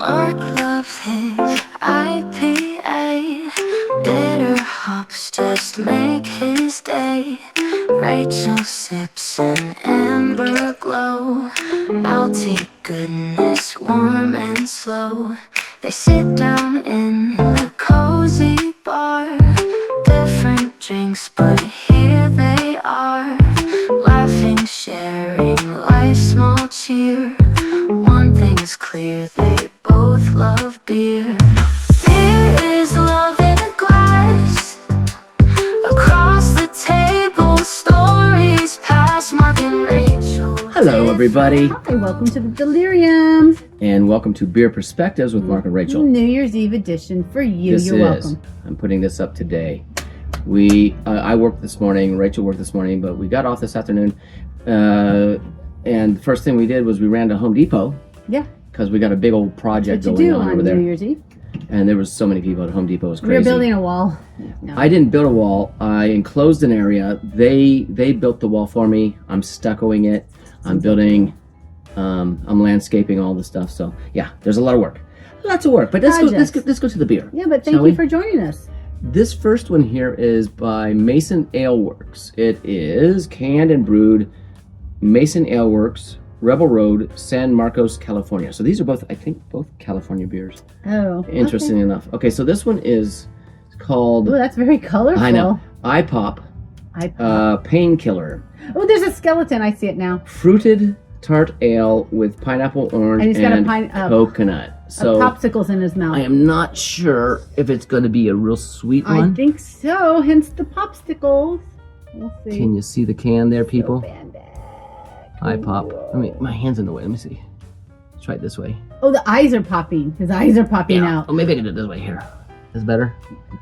Mark loves his IPA. Bitter hops just make his day. Rachel sips an amber glow. Malty goodness, warm and slow. They sit down in the cozy bar. Different drinks, but here they are. Laughing, sharing life's small cheer. One thing is clear, they both love beer. Beer is love in a glass. Across the table, stories pass. Mark and Rachel. Hello, everybody, Hi, welcome to the Delirium. and welcome to Beer Perspectives with Mark and Rachel. New Year's Eve edition for you. This You're welcome. I'm putting this up today. I worked this morning, Rachel worked this morning, but we got off this afternoon. And the first thing we did was we ran to Home Depot Yeah. because we got a big old project What you going do on on over New there. Year's Eve? And there was so many people at Home Depot. It was We're crazy. building a wall. No. I didn't build a wall. I enclosed an area. They built the wall for me. I'm stuccoing it. I'm building. I'm landscaping all the stuff. So yeah, there's a lot of work. Lots of work. But let's go to the beer. Yeah, but thank Shall you we? for joining us. This first one here is by Mason Ale Works. It is canned and brewed Mason Ale Works, Rebel Road, San Marcos, California. So these are both, I think, both California beers. Oh. Interesting enough. Okay, so this one is called, Oh, that's very colorful. I know, iPop Painkiller. Oh, there's a skeleton. I see it now. Fruited tart ale with pineapple, orange, And he's got and coconut. So popsicles in his mouth. I am not sure if it's going to be a real sweet I one. think so. Hence the popsicles. We'll see. Can you see the can there, people? Bandit. iPop. My hand's in the way. Let me see. Let's try it this way. Oh, the eyes are popping. His eyes are popping out. Oh, maybe I can do it this way here. Is better?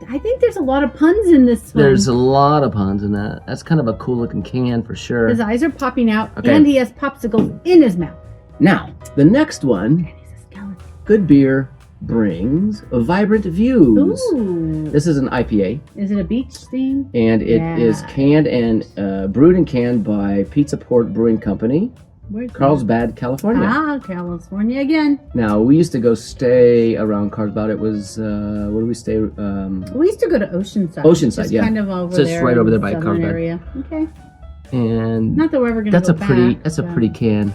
I think there's a lot of puns in this one. There's a lot of puns in that. That's kind of a cool looking can for sure. His eyes are popping out, Okay. and he has popsicles in his mouth. Now, the next one, And he's a skeleton. Good Beer brings Vibrant Views. Ooh. This is an IPA, Is it a beach theme? and it is Yeah. canned and brewed and canned by Pizza Port Brewing Company, Where's that? Carlsbad, California. Ah, California again. Now, we used to go stay around Carlsbad. It was, where do we stay? We used to go to Oceanside. Oceanside, just yeah. kind of over So it's there. right in over there the by southern Carlsbad. area. Okay. And Not that we're ever going to that's go a pretty back, that's a but- pretty can.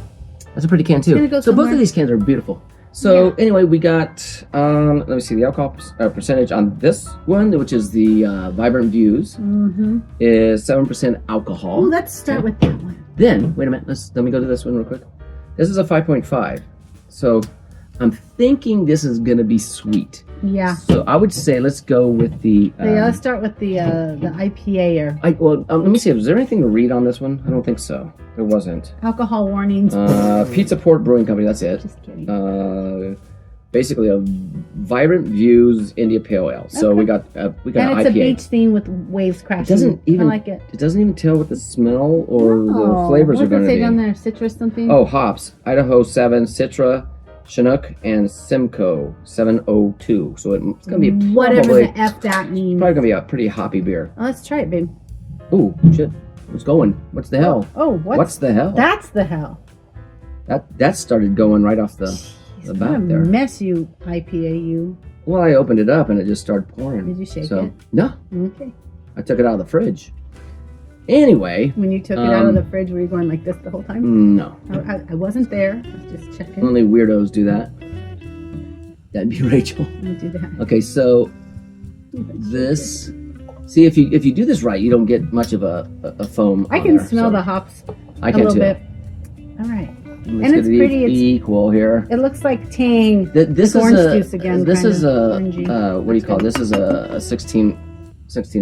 That's a pretty can gonna too. go So both somewhere. of these cans are beautiful. So Yeah. anyway, we got let me see the alcohol percentage on this one, which is the Vibrant Views, Mm-hmm. is 7% alcohol. Oh, let's start with that one. Then wait a minute, let me go to this one real quick. This is a 5.5. So I'm thinking this is gonna be sweet. Yeah. So I would say let's go with the. Let's start with the IPA or Let me see. Was there anything to read on this one? I don't think so. There wasn't. alcohol warnings. Pizza Port Brewing Company. That's it. Just kidding. Basically a Vibrant Views India Pale Ale. So Okay. we got and an it's a IPA. beach theme with waves crashing. doesn't even- I like it. It doesn't even tell what the smell or the Oh, flavors what are going does it to say be. down there? Citrus something? Oh, hops. Idaho 7, Citra, Chinook, and Simcoe 702. So it's going to be whatever probably the F that means. going to be a pretty hoppy beer. Oh, let's try it, babe. Ooh, shit. What's going? What's the hell? Oh, What's the hell? That's the hell. That started going right off the What a bat there. mess, you IPA, you. Well, I opened it up and it just started pouring. Did you shake so, it? No, Okay. I took it out of the fridge. Anyway, When you took it out of the fridge, were you going like this the whole time? no. I wasn't there. I was just checking. Only weirdos do that. That'd be Rachel. I'll do that. Okay, so this. See, if you do this right, you don't get much of a foam. I on can there, smell so the hops I a can little too. bit. All right. Let's And it's get it pretty, it's- equal here. It looks like Tang. This Like is orange a. juice again, This kind is of a. orangey. What do you call it? This is a 16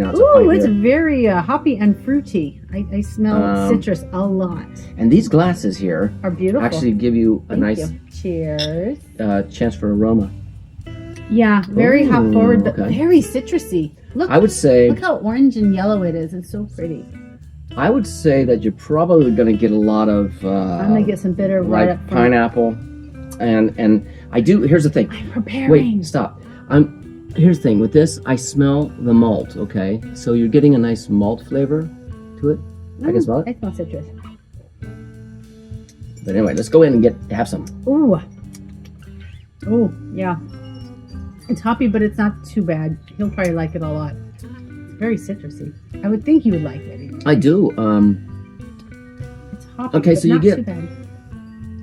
ounce of Ooh, pint it's beer. very hoppy and fruity. I smell citrus a lot. And these glasses here Are beautiful. actually give you a Thank nice you. Cheers. chance for aroma. Yeah, very hop Ooh, forward, but okay. very citrusy. Look, I would say look how orange and yellow it is. It's so pretty. that you're probably going to get a lot of I'm gonna get some bitter right like up front. pineapple, and I do. Here's the thing. I'm preparing. Wait, stop. Here's the thing with this. I smell the malt. Okay, so you're getting a nice malt flavor to it. I can smell it. I smell citrus. But anyway, let's go in and have some. Ooh, Oh, yeah. It's hoppy, but it's not too bad. He'll probably like it a lot. It's very citrusy. I would think you would like it. I do. It's hoppy, Okay, but so you not get- too bad.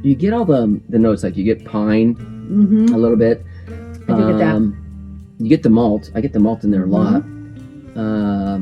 You get all the notes, like you get pine Mm-hmm. a little bit. I do get that. You get the malt. I get the malt in there a lot.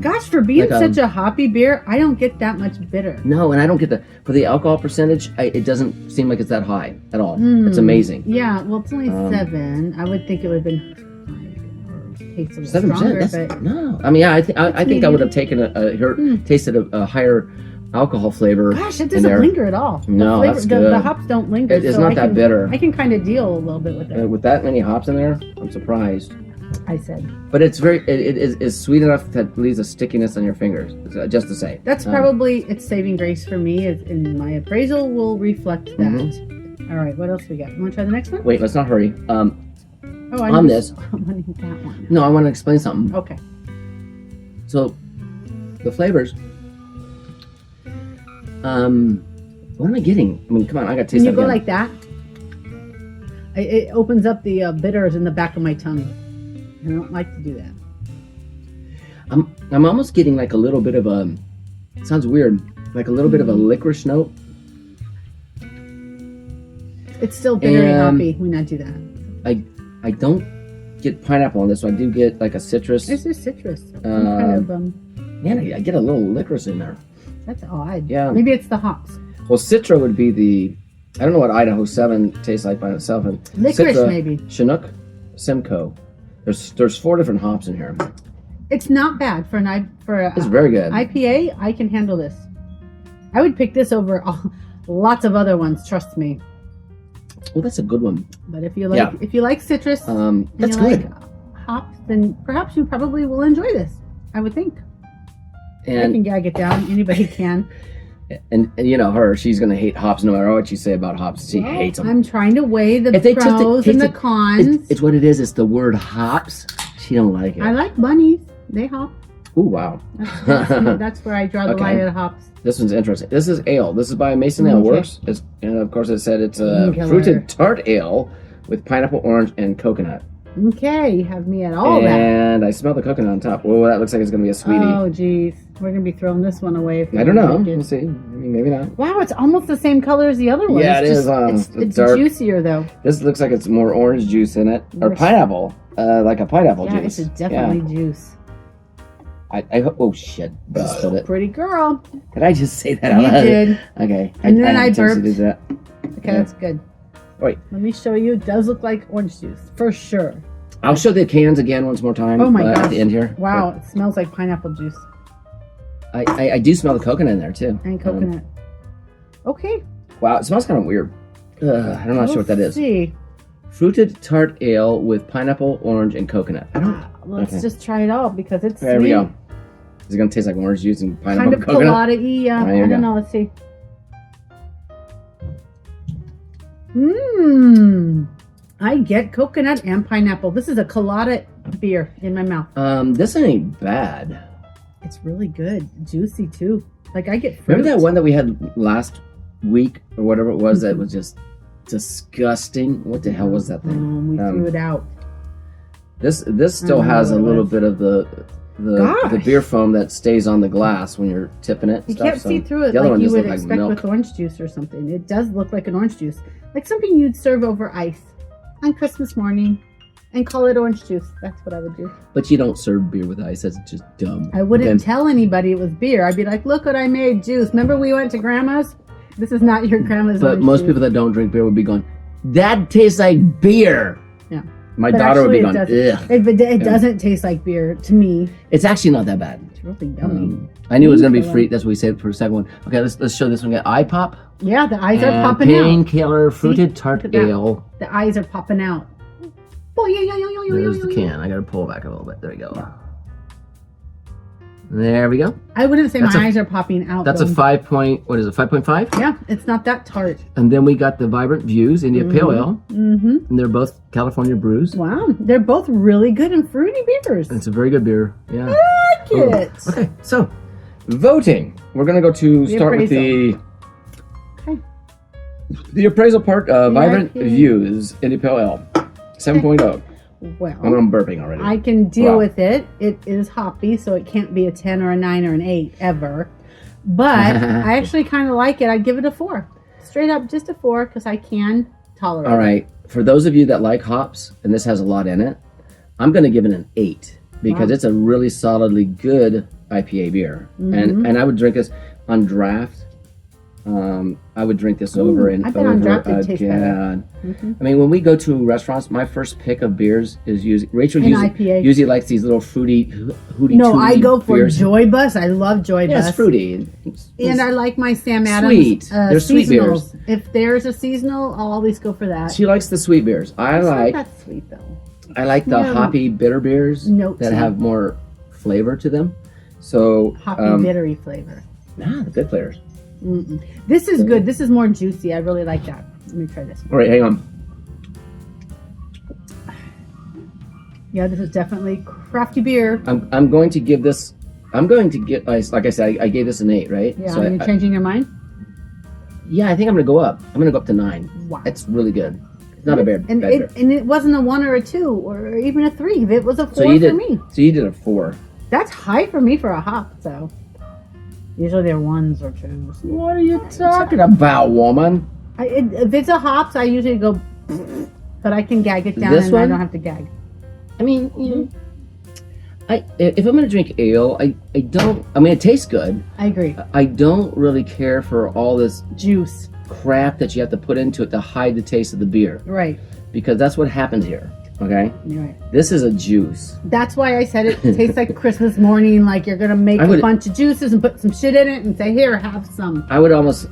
Gosh, for being like, such a hoppy beer, I don't get that much bitter. No, and I don't get for the alcohol percentage. It doesn't seem like it's that high at all. It's Mm. amazing. Yeah, well, it's only 7. I would think it would have been higher or taste a little 7%. stronger, That's, but no, I mean, yeah, I think I medium. would have taken tasted a higher alcohol flavor. gosh, it in doesn't there. linger at all. No, the that's the good. hops don't linger. It's so not I that can, bitter. I can kind of deal a little bit with it. With that many hops in there, I'm surprised. I said But it's it is sweet enough that leaves a stickiness on your fingers. Just to say. that's probably its saving grace for me. In my appraisal will reflect that. Mm-hmm. All right, what else we got? You want to try the next one? Wait, let's not hurry. Oh, on this- I'm wanting that one. No, I want to explain something. Okay. So, the flavors. What am I getting? I mean, come on, I got to taste When you that go again. like that, it opens up the bitters in the back of my tongue. I don't like to do that. I'm almost getting like a little bit of a. Sounds weird, like a little bit of a licorice note. It's still bitter and And- hoppy when I do that. I don't get pineapple on this, so I do get like a citrus. It's just citrus. Some kind of, Man, I get a little licorice in there. that's odd. Yeah. Maybe it's the hops. Well, Citra would be the. I don't know what Idaho 7 tastes like by itself. And Licorice, Citra, maybe. Chinook, Simcoe. There's 4 different hops in here. It's not bad for It's very good. IPA. I can handle this. I would pick this over lots of other ones. Trust me. Well, that's a good one. But if you like citrus and That's you good. like hops, then perhaps you probably will enjoy this. I would think. I can And, gag it down. Anybody can. and you know her, she's gonna hate hops no matter what you say about hops. She Well, hates them. I'm trying to weigh the If they just pros and the tasted- cons. It's what it is. It's the word hops. She don't like it. I like bunnies. They hop. Ooh, wow. That's where I draw the Okay. line at hops. This one's interesting. This is ale. This is by Mason Ale Okay. Works. And of course, it said it's a Killer. fruited tart ale with pineapple, orange, and coconut. Okay, you have me at all that. And I smell the coconut on top. Well, that looks like it's gonna be a sweetie. Oh, geez. We're going to be throwing this one away. If we I don't know. drink it. We'll see. I mean, maybe not. Wow, it's almost the same color as the other one. Yeah, it's it just, is, It's, it's it's dark. juicier, though. This looks like it's more orange juice in it, or Yes. pineapple, like a pineapple Yeah, juice. it's definitely juice. I hope. Oh shit! I just spilled it. Pretty girl. Did I just say that out You loud? did. Okay. And then I didn't seriously burped. do that. Okay, Yeah. that's good. Wait. Let me show you. It does look like orange juice, for sure. I'll show the cans again once more time. Oh my At gosh. the end here. Wow, it smells like pineapple juice I do smell the coconut in there too. and coconut. Okay. Wow, it smells kind of weird. I'm not sure what that is. See. Fruited tart ale with pineapple, orange, and coconut. I don't. Let's Okay. just try it out because it's There we sweet. go. Is it gonna taste like orange juice and pineapple Kind and of coconut? colada-y, yeah. All right, I here we don't go. know. Let's see. Mmm. I get coconut and pineapple. This is a colada beer in my mouth. This ain't bad. It's really good. Juicy, too. Like, I get fruit. Remember that one that we had last week or whatever it was that was just disgusting? What the hell was that thing? We threw it out. This still I don't know has a what it little was. bit of the Gosh. beer foam that stays on the glass when you're tipping it. and You stuff, can't so see through it the other like one you just would looked like expect milk. with orange juice or something. It does look like an orange juice. Like something you'd serve over ice on Christmas morning and call it orange juice. That's what I would do. But you don't serve beer with ice. That's just dumb. I wouldn't Okay. tell anybody it was beer. I'd be like, look what I made, juice. Remember we went to grandma's? This is not your grandma's But orange most juice. people that don't drink beer would be going, that tastes like beer. Yeah. My But daughter would be going, actually ugh. it doesn't taste like beer to me. It's actually not that bad. It's really yummy. I knew it was going to be Painkiller. free. That's what we saved for the second one. Okay, let's show this one. Got eye pop. Yeah, the eyes are and popping out. Painkiller fruited tart Look at that. ale. The eyes are popping out. Oh, yeah. There's the can. I got to pull back a little bit. There we go. There we go. I wouldn't say That's my a- eyes are popping out. That's a though. 5 point. What is it? 5.5. Yeah, it's not that tart. And then we got the Vibrant Views India Pale Ale, Mm-hmm. and they're both California brews. Wow, they're both really good and fruity beers. It's a very good beer. Yeah. I like it. Okay, so voting. We're gonna go to The start with the Okay. appraisal part. Vibrant RP. Views India Pale Ale. 7.0. Well, I'm burping already. I can deal Wow. with it. It is hoppy, so it can't be a 10 or a 9 or an 8 ever. But I actually kind of like it. I'd give it a 4. Straight up, just a 4 because I can tolerate All it. right. For those of you that like hops, and this has a lot in it, I'm going to give it an 8 because Wow. it's a really solidly good IPA beer. And I would drink this on draft. I would drink this over and I bet over on draft it tastes better. again. Mhm. I mean, when we go to restaurants, my first pick of beers is usually Rachel An usually, IPA. usually likes these little fruity No, I tooty go for beers. Joy Bus. I love Joy Yeah, Bus. it's fruity. And I like my Sam Adams Sweet. They're sweet beers. seasonals. If there's a seasonal, I'll always go for that. She likes the sweet beers. I It's not like that sweet though. I like the No. hoppy bitter beers Note that to- have more flavor to them. So Hoppy, bittery flavor. the good flavors. Mm-mm. This is good. This is more juicy. I really like that. Let me try this one. All right, hang on. Yeah, this is definitely crafty beer. I'm going to give this. I'm going to get like I said. I gave this an 8, right? Yeah, So are you changing your mind? yeah, I think I'm gonna go up. I'm gonna go up to 9. Wow. It's really good. It's not a bad, and bad beer. it wasn't a 1 or a 2 or even a 3. It was a 4 So you for did. me. So you did a 4. That's high for me for a hop. So usually they're 1s or 2s. What are you talking about, woman? If it's a hops, I usually go, but I can gag it down This and I one? don't have to gag. I mean, if I'm gonna drink ale, I don't. I mean, it tastes good. I agree. I don't really care for all this Juice. crap that you have to put into it to hide the taste of the beer, Right. because that's what happened here. Okay, You're right. this is a juice. That's why I said it tastes like Christmas morning, like you're gonna make I would- a bunch of juices and put some shit in it and say, here, have some. I would almost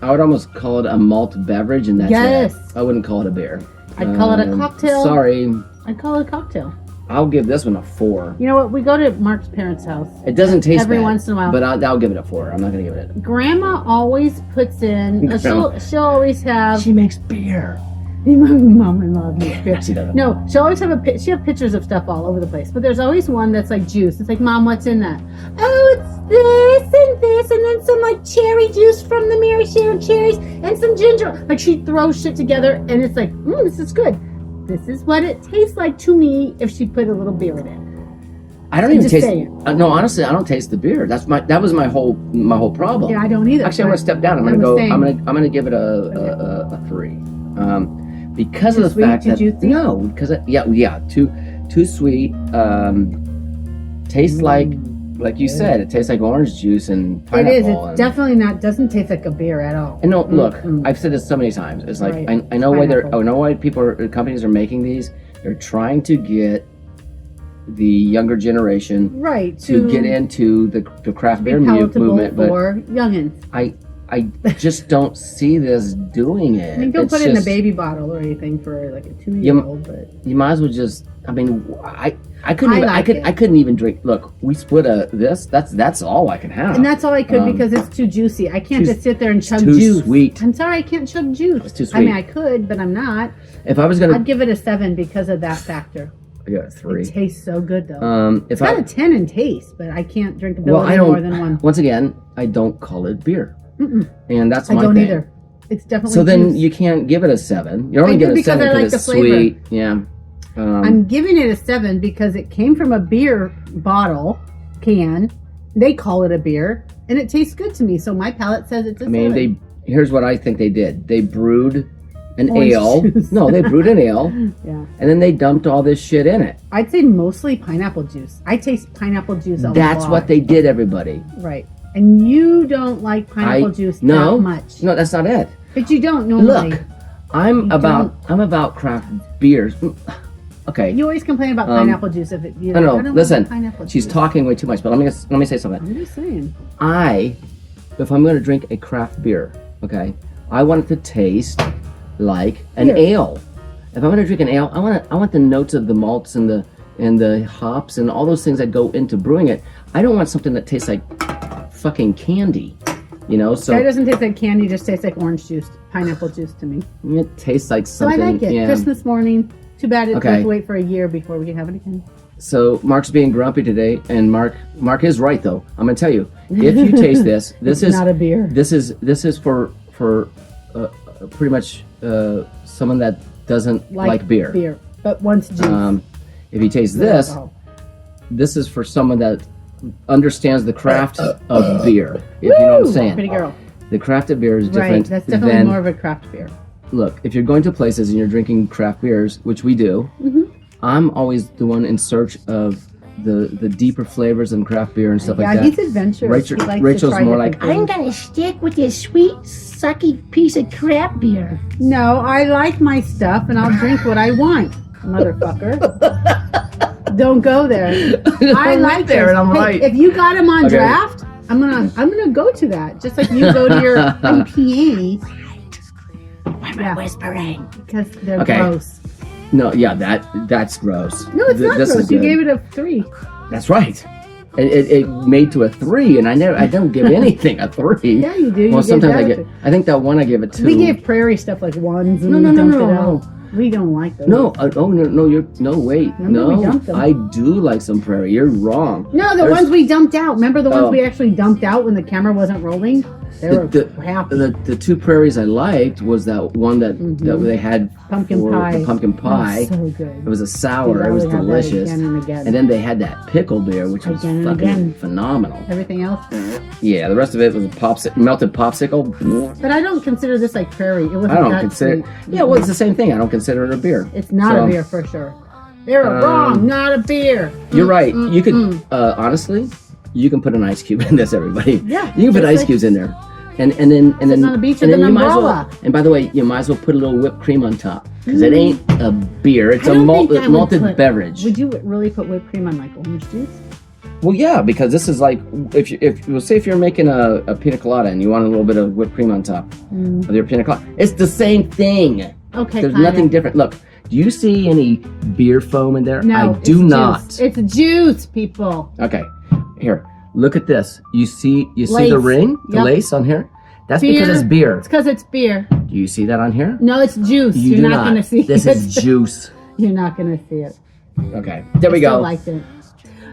call it a malt beverage, and that's Yes. it. I wouldn't call it a beer. I'd call it a cocktail. Sorry, I'd call it a cocktail. I'll give this one a 4. You know what? We go to Mark's parents' house. It doesn't taste Every bad, once in a while. but I'll give it a 4. I'm not gonna give it. Grandma always puts in. Grandma. She'll always have. She makes beer. Mom and love makes beer. She doesn't. No, she'll always have she have pictures of stuff all over the place. But there's always one that's like juice. It's like, Mom, what's in that? Oh, it's this, and then some like cherry juice from the Mary Sharon cherries, and some ginger. Like she throws shit together, and it's like, this is good. This is what it tastes like to me if she put a little beer in it. I don't I'm even just taste. saying. No, honestly, I don't taste the beer. That was my whole problem. Yeah, I don't either. Actually, I'm gonna step down. I'm I'm gonna the go. same. I'm gonna give it a 3. Because Too of the sweet, fact too that juicy? no, because too sweet. Tastes like you said, it tastes like orange juice and It pineapple. is. It's and, definitely not. Doesn't taste like a beer at all. and no, look, Mm-mm. I've said this so many times. It's like Right. I know why Pineapple. I know why companies are making these. They're trying to get the younger generation Right to get into the craft be beer palatable movement, but for youngins. I just don't see this doing it. I mean, don't It's put it in a just- baby bottle or anything for like a 2-year-old, but You might as well just. I mean, I couldn't. I Even, like it. I couldn't even drink. Look, we split this. That's all I can have. and that's all I could Um, because it's too juicy. I can't too- just sit there and chug too juice. sweet. I'm sorry, I can't chug juice. It's too I mean, sweet. I could, but I'm not. If I was gonna, I'd give it a 7 because of that factor. I got a 3. It tastes so good though. If it's got I a 10 in taste, but I can't drink well, I don't. more than one. Once again, I don't call it beer, Mm-mm. and that's I my don't thing. either. It's definitely So then juice. you can't give it a 7. You're only I do giving it a because 7 I like because it's the flavor. sweet. Yeah. I'm giving it a 7 because it came from a beer bottle can. They call it a beer, and it tastes good to me. So my palate says it's a I mean, 7. here's what I think they did. They brewed an Orange ale. juice. No, they brewed an ale, Yeah, and then they dumped all this shit in it. I'd say mostly pineapple juice. I taste pineapple juice a That's lot. what they did, everybody. Right, and you don't like pineapple juice no, that much. No, that's not it. But you don't normally. Look, I'm You about craft beers. Okay. You always complain about pineapple juice if it. You No, I don't listen. like pineapple She's juice. talking way too much, but let me say something. I'm just saying. If I'm going to drink a craft beer, okay, I want it to taste like an Beer. ale. If I'm going to drink an ale, I want the notes of the malts and the hops and all those things that go into brewing it. I don't want something that tastes like fucking candy, you know. So It doesn't taste like candy; just tastes like orange juice, pineapple juice to me. it tastes like So I something. like it. Yeah. Christmas morning. Too bad it Okay. have to wait for a year before we can have it again. So Mark's being grumpy today, and Mark is right though. I'm gonna tell you, if you taste this, this It's is not a beer. This is for pretty much someone that doesn't like beer. But once juice. If you taste this, this is for someone that understands the craft of beer. If you know what I'm saying. Pretty girl. The craft of beer is Right. different That's definitely than more of a craft beer. look. If you're going to places and you're drinking craft beers, which we do, I'm always the one in search of the deeper flavors and craft beer and stuff like that. Yeah, he's adventurous. He likes to Rachel's try more different like, things. gonna stick with this sweet, sucky piece of crap beer. No, I like my stuff and I'll drink what I want, motherfucker. Don't go there. I like there, this. and I'm Hey, right. If you got them on Okay. draft, I'm gonna go to that. Just like you go to your IPA. Why am I Yeah. whispering? Because they're Okay. gross. no, yeah, that's gross. No, it's not This is gross. You good. gave it a 3. That's right. It made to a 3, and I don't give anything a 3. Yeah, you do. You Well, gave sometimes that I a get. I think that one I gave it 2. We gave prairie stuff like 1s and No, we no, no, dumped no, it no. out. We don't like those. No, wait, Remember we no. dumped them. I do like some prairie. You're wrong. No, the There's- ones we dumped out. Remember the ones Oh. we actually dumped out when the camera wasn't rolling? They were crap. The 2 prairies I liked was that one that they had Pumpkin for pie. the pumpkin pie. So good. It was a sour. Dude, I It was would have that delicious. again and again. And then they had that pickle beer, which was Again and fucking again. phenomenal. Everything else. Yeah, the rest of it was a melted popsicle. But I don't consider this like prairie. It wasn't I don't that consider. sweet. Yeah, well, it's the same thing. I don't consider it a beer. It's not So, a beer for sure. They're wrong. Not a beer. You're right. You could honestly, you can put an ice cube in this. Everybody. Yeah, You can put just ice like- cubes in there, and then on the beach and with then an you might as well. umbrella. And by the way, you might as well put a little whipped cream on top because it ain't a beer. It's I a don't think I would malted put- beverage. Would you really put whipped cream on like orange juice? Well, yeah, because this is like if we'll say if you're making a pina colada and you want a little bit of whipped cream on top of your pina colada, it's the same thing. Okay, There's kinda. nothing different. Look, do you see any beer foam in there? No, I it's do juice. not. It's juice, people. Okay, here, look at this. You see the Lace. ring, the Yep. lace on here? That's because it's beer. It's because it's beer. Do you see that on here? No, it's juice. You You're do not going to see This it. is juice. You're not going to see it. Okay, there we Still go. liked it.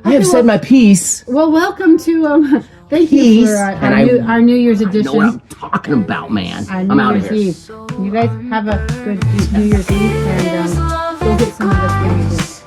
I have Okay, said my piece. Well, welcome to thank you Peace, for and our New Year's I know edition. what I'm talking about, man. Our I'm New out of Year's here. Eve. You guys have a good New Year's Eve and go get some of this.